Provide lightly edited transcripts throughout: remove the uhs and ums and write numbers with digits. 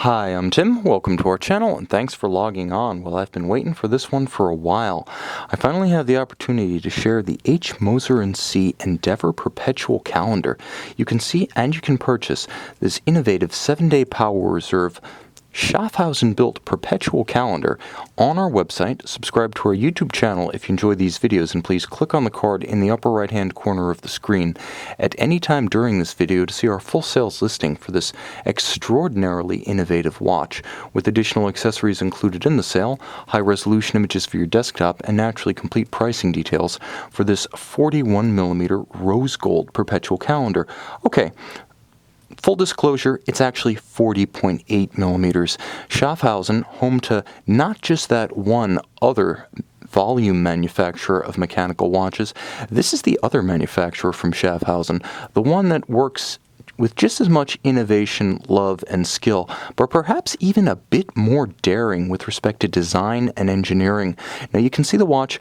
Hi, I'm Tim. Welcome to our channel, and thanks for logging on. Well, I've been waiting for this one for a while. I finally have the opportunity to share the Moser Cie Endeavor Perpetual Calendar. You can see and you can purchase this innovative 7-day power reserve Schaffhausen-built perpetual calendar on our website. Subscribe to our YouTube channel if you enjoy these videos, and please click on the card in the upper right hand corner of the screen at any time during this video to see our full sales listing for this extraordinarily innovative watch, with additional accessories included in the sale, high resolution images for your desktop, and naturally complete pricing details for this 41mm rose gold perpetual calendar. Okay, full disclosure, it's actually 40.8 millimeters. Schaffhausen, home to not just that one other volume manufacturer of mechanical watches, this is the other manufacturer from Schaffhausen, the one that works with just as much innovation, love, and skill, but perhaps even a bit more daring with respect to design and engineering. Now you can see the watch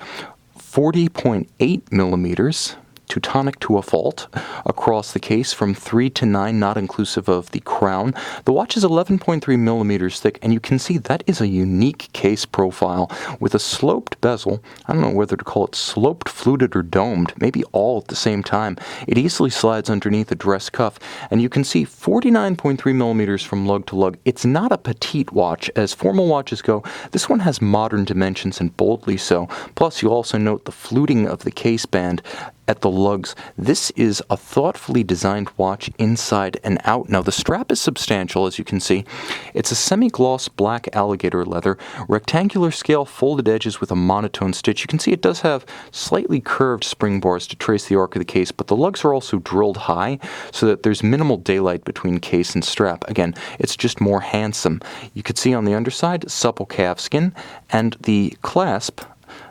40.8 millimeters. Teutonic to a fault across the case from 3 to 9, not inclusive of the crown. The watch is 11.3 millimeters thick, and you can see that is a unique case profile with a sloped bezel. I don't know whether to call it sloped, fluted, or domed, maybe all at the same time. It easily slides underneath a dress cuff, and you can see 49.3 millimeters from lug to lug. It's not a petite watch. As formal watches go, this one has modern dimensions, and boldly so. Plus, you'll also note the fluting of the case band at the lugs. This is a thoughtfully designed watch inside and out. Now, the strap is substantial, as you can see. It's a semi-gloss black alligator leather, rectangular scale folded edges with a monotone stitch. You can see it does have slightly curved spring bars to trace the arc of the case, but the lugs are also drilled high so that there's minimal daylight between case and strap. Again, it's just more handsome. You can see on the underside, supple calfskin, and the clasp,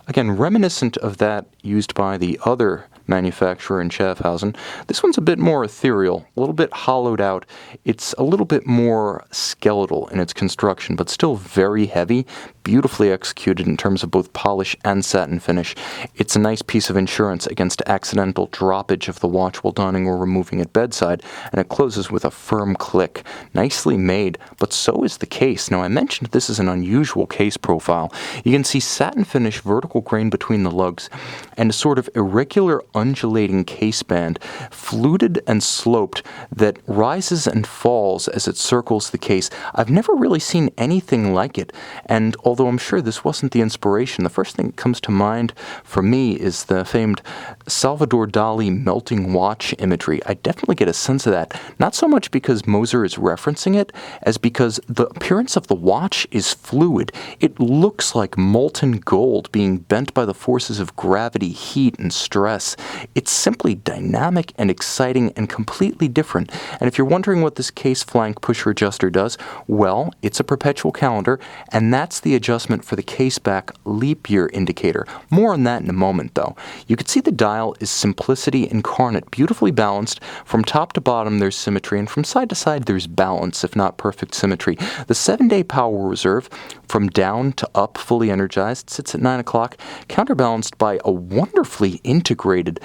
again, reminiscent of that used by the other manufacturer in Schaffhausen. This one's a bit more ethereal, a little bit hollowed out. It's a little bit more skeletal in its construction, but still very heavy, beautifully executed in terms of both polish and satin finish. It's a nice piece of insurance against accidental droppage of the watch while donning or removing at bedside, and it closes with a firm click. Nicely made, but so is the case. Now, I mentioned this is an unusual case profile. You can see satin finish vertical grain between the lugs and a sort of irregular undulating case band, fluted and sloped, that rises and falls as it circles the case. I've never really seen anything like it, and although I'm sure this wasn't the inspiration, the first thing that comes to mind for me is the famed Salvador Dali melting watch imagery. I definitely get a sense of that, not so much because Moser is referencing it, as because the appearance of the watch is fluid. It looks like molten gold being bent by the forces of gravity, heat, and stress. It's simply dynamic and exciting and completely different. And if you're wondering what this case flank pusher adjuster does, well, it's a perpetual calendar, and that's the adjustment for the case back leap year indicator. More on that in a moment, though. You can see the dial is simplicity incarnate, beautifully balanced. From top to bottom, there's symmetry, and from side to side, there's balance, if not perfect symmetry. The 7-day power reserve, from down to up, fully energized, sits at 9 o'clock, counterbalanced by a wonderfully integrated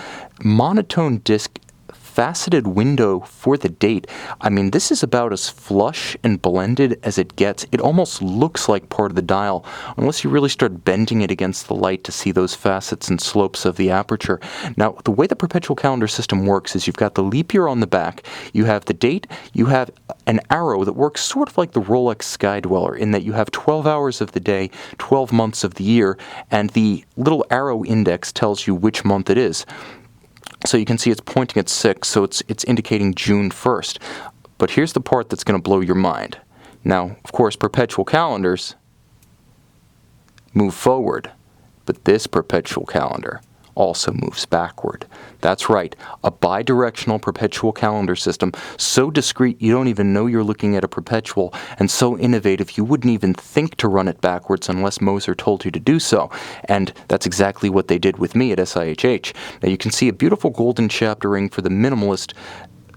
monotone disc faceted window for the date. I mean, this is about as flush and blended as it gets. It almost looks like part of the dial, unless you really start bending it against the light to see those facets and slopes of the aperture. Now, the way the perpetual calendar system works is you've got the leap year on the back, you have the date, you have an arrow that works sort of like the Rolex Sky Dweller, in that you have 12 hours of the day, 12 months of the year, and the little arrow index tells you which month it is. So you can see it's pointing at 6, so it's indicating June 1st. But here's the part that's going to blow your mind. Now, of course, perpetual calendars move forward, but this perpetual calendar also moves backward. That's right, a bidirectional perpetual calendar system, so discreet you don't even know you're looking at a perpetual, and so innovative you wouldn't even think to run it backwards unless Moser told you to do so. And that's exactly what they did with me at SIHH. Now you can see a beautiful golden chapter ring for the minimalist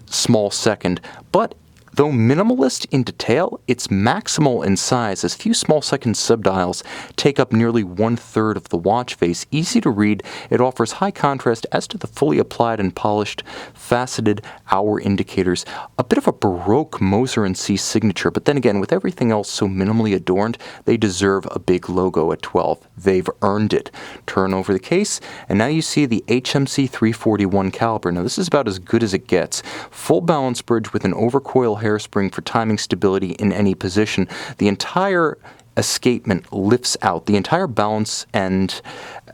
small second, but Though minimalist in detail, it's maximal in size, as few small-second subdials take up nearly one-third of the watch face. Easy to read, it offers high contrast as to the fully applied and polished faceted hour indicators. A bit of a Baroque Moser Cie signature, but then again, with everything else so minimally adorned, they deserve a big logo at 12. They've earned it. Turn over the case, and now you see the HMC 341 caliber. Now this is about as good as it gets. Full balance bridge with an overcoil hairspring for timing stability in any position. The entire escapement lifts out. The entire balance and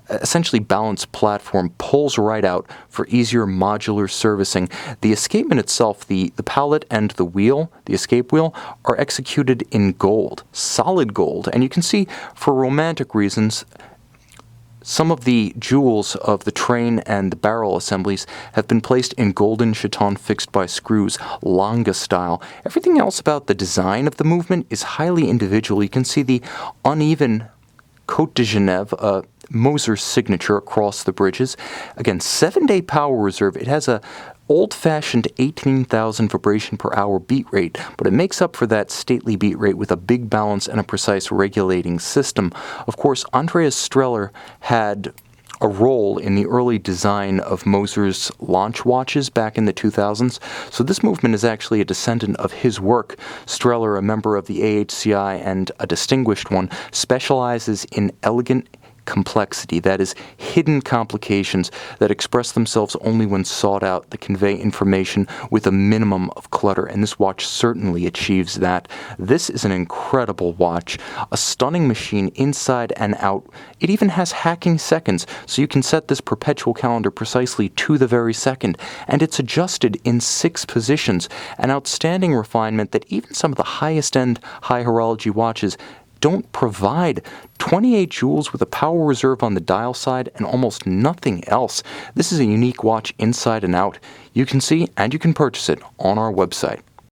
essentially balance platform pulls right out for easier modular servicing. The escapement itself, the pallet and the wheel, the escape wheel, are executed in gold, solid gold. And you can see, for romantic reasons, some of the jewels of the train and the barrel assemblies have been placed in golden chaton fixed by screws, Longa style. Everything else about the design of the movement is highly individual. You can see the uneven Côte de Genève, Moser signature across the bridges. Again, 7-day power reserve. It has a old-fashioned 18,000 vibration per hour beat rate, but it makes up for that stately beat rate with a big balance and a precise regulating system. Of course, Andreas Streller had a role in the early design of Moser's launch watches back in the 2000s, so this movement is actually a descendant of his work. Streller, a member of the AHCI and a distinguished one, specializes in elegant complexity, that is, hidden complications that express themselves only when sought out, that convey information with a minimum of clutter, and this watch certainly achieves that. This is an incredible watch, a stunning machine inside and out. It even has hacking seconds, so you can set this perpetual calendar precisely to the very second, and it's adjusted in 6 positions, an outstanding refinement that even some of the highest-end high horology watches don't provide. 28 joules with a power reserve on the dial side and almost nothing else. This is a unique watch inside and out. You can see and you can purchase it on our website.